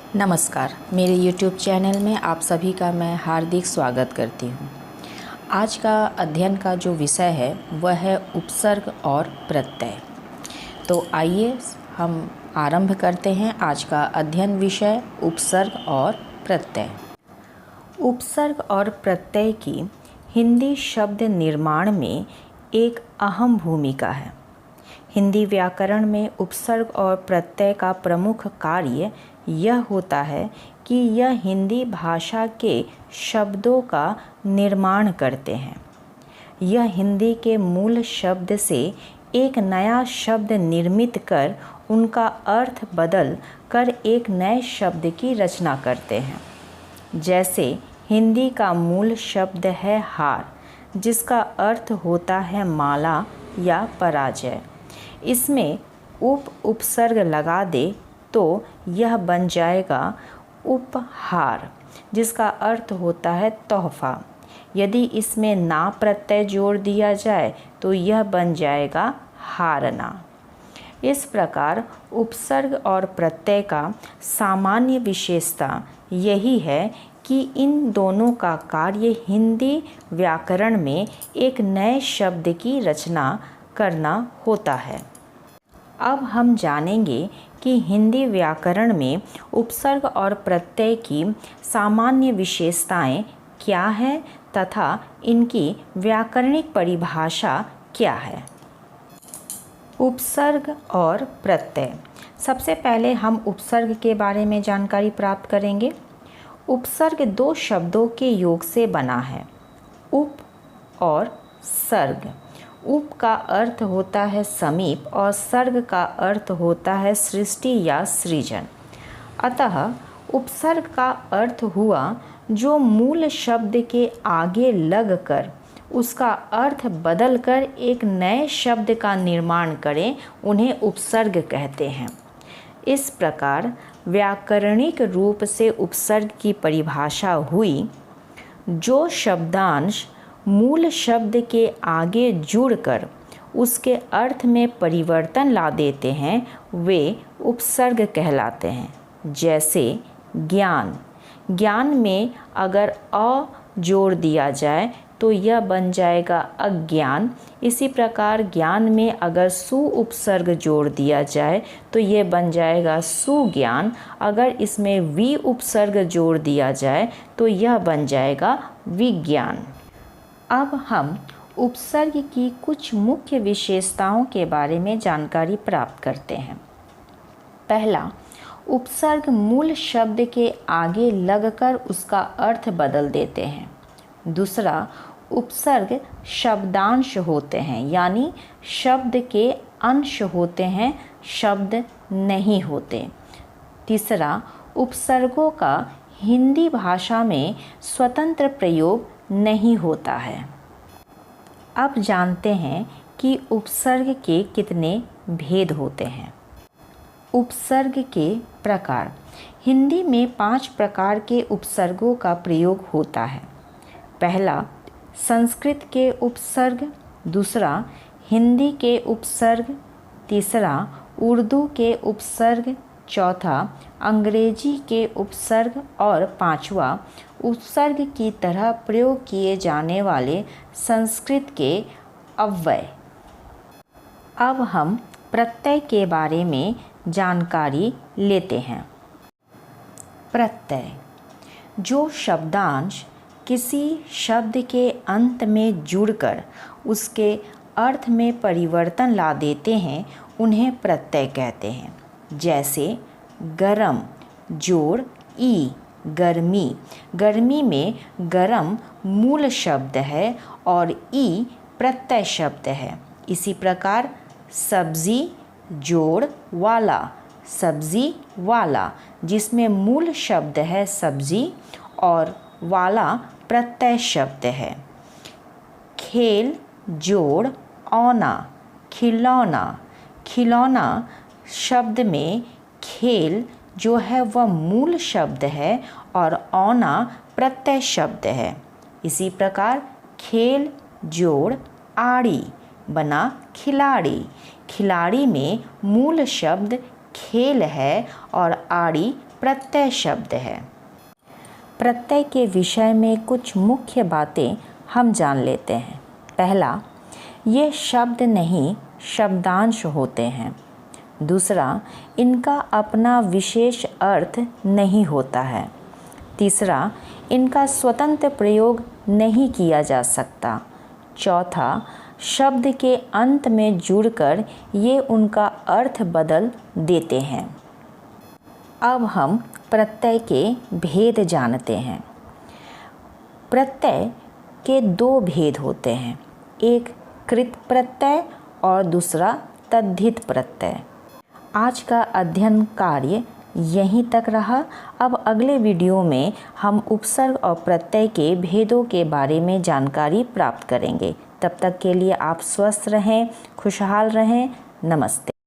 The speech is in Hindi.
नमस्कार, मेरे YouTube चैनल में आप सभी का मैं हार्दिक स्वागत करती हूँ। आज का अध्ययन का जो विषय है वह है उपसर्ग और प्रत्यय। तो आइए हम आरंभ करते हैं आज का अध्ययन विषय उपसर्ग और प्रत्यय। उपसर्ग और प्रत्यय की हिंदी शब्द निर्माण में एक अहम भूमिका है। हिंदी व्याकरण में उपसर्ग और प्रत्यय का प्रमुख कार्य यह होता है कि यह हिंदी भाषा के शब्दों का निर्माण करते हैं। यह हिंदी के मूल शब्द से एक नया शब्द निर्मित कर उनका अर्थ बदल कर एक नए शब्द की रचना करते हैं। जैसे हिंदी का मूल शब्द है हार, जिसका अर्थ होता है माला या पराजय। इसमें उपसर्ग लगा दे तो यह बन जाएगा उपहार, जिसका अर्थ होता है तोहफा। यदि इसमें ना प्रत्यय जोड़ दिया जाए तो यह बन जाएगा हारना। इस प्रकार उपसर्ग और प्रत्यय का सामान्य विशेषता यही है कि इन दोनों का कार्य हिंदी व्याकरण में एक नए शब्द की रचना करना होता है। अब हम जानेंगे कि हिंदी व्याकरण में उपसर्ग और प्रत्यय की सामान्य विशेषताएं क्या हैं तथा इनकी व्याकरणिक परिभाषा क्या है। उपसर्ग और प्रत्यय। सबसे पहले हम उपसर्ग के बारे में जानकारी प्राप्त करेंगे। उपसर्ग दो शब्दों के योग से बना है, उप और सर्ग। उप का अर्थ होता है समीप और सर्ग का अर्थ होता है सृष्टि या सृजन। अतः उपसर्ग का अर्थ हुआ जो मूल शब्द के आगे लगकर उसका अर्थ बदलकर एक नए शब्द का निर्माण करें, उन्हें उपसर्ग कहते हैं। इस प्रकार व्याकरणिक रूप से उपसर्ग की परिभाषा हुई, जो शब्दांश मूल शब्द के आगे जुड़कर उसके अर्थ में परिवर्तन ला देते हैं, वे उपसर्ग कहलाते हैं। जैसे ज्ञान। ज्ञान में अगर अ जोड़ दिया जाए तो यह बन जाएगा अज्ञान। इसी प्रकार ज्ञान में अगर सु उपसर्ग जोड़ दिया जाए तो यह बन जाएगा सुज्ञान। अगर इसमें वि उपसर्ग जोड़ दिया जाए तो यह बन जाएगा विज्ञान। अब हम उपसर्ग की कुछ मुख्य विशेषताओं के बारे में जानकारी प्राप्त करते हैं। पहला, उपसर्ग मूल शब्द के आगे लगकर उसका अर्थ बदल देते हैं। दूसरा, उपसर्ग शब्दांश होते हैं, यानी शब्द के अंश होते हैं, शब्द नहीं होते। तीसरा, उपसर्गों का हिंदी भाषा में स्वतंत्र प्रयोग नहीं होता है। अब जानते हैं कि उपसर्ग के कितने भेद होते हैं। उपसर्ग के प्रकार। हिंदी में 5 प्रकार के उपसर्गों का प्रयोग होता है। पहला, संस्कृत के उपसर्ग। दूसरा, हिंदी के उपसर्ग। तीसरा, उर्दू के उपसर्ग। चौथा, अंग्रेजी के उपसर्ग। और पांचवा, उपसर्ग की तरह प्रयोग किए जाने वाले संस्कृत के अव्यय। अब हम प्रत्यय के बारे में जानकारी लेते हैं। प्रत्यय, जो शब्दांश किसी शब्द के अंत में जुड़कर उसके अर्थ में परिवर्तन ला देते हैं, उन्हें प्रत्यय कहते हैं। जैसे गरम जोड़ ई, गर्मी। गर्मी में गरम मूल शब्द है और ई प्रत्यय शब्द है। इसी प्रकार सब्जी जोड़ वाला, सब्जी वाला, जिसमें मूल शब्द है सब्जी और वाला प्रत्यय शब्द है। खेल जोड़ औना, खिलौना। खिलौना शब्द में खेल जो है वह मूल शब्द है और औना प्रत्यय शब्द है। इसी प्रकार खेल जोड़ आड़ी बना खिलाड़ी। खिलाड़ी में मूल शब्द खेल है और आड़ी प्रत्यय शब्द है। प्रत्यय के विषय में कुछ मुख्य बातें हम जान लेते हैं। पहला, ये शब्द नहीं शब्दांश होते हैं। दूसरा, इनका अपना विशेष अर्थ नहीं होता है। तीसरा, इनका स्वतंत्र प्रयोग नहीं किया जा सकता। चौथा, शब्द के अंत में जुड़कर ये उनका अर्थ बदल देते हैं। अब हम प्रत्यय के भेद जानते हैं। प्रत्यय के दो भेद होते हैं, एक कृत प्रत्यय और दूसरा तद्धित प्रत्यय। आज का अध्ययन कार्य यहीं तक रहा। अब अगले वीडियो में हम उपसर्ग और प्रत्यय के भेदों के बारे में जानकारी प्राप्त करेंगे। तब तक के लिए आप स्वस्थ रहें, खुशहाल रहें। नमस्ते।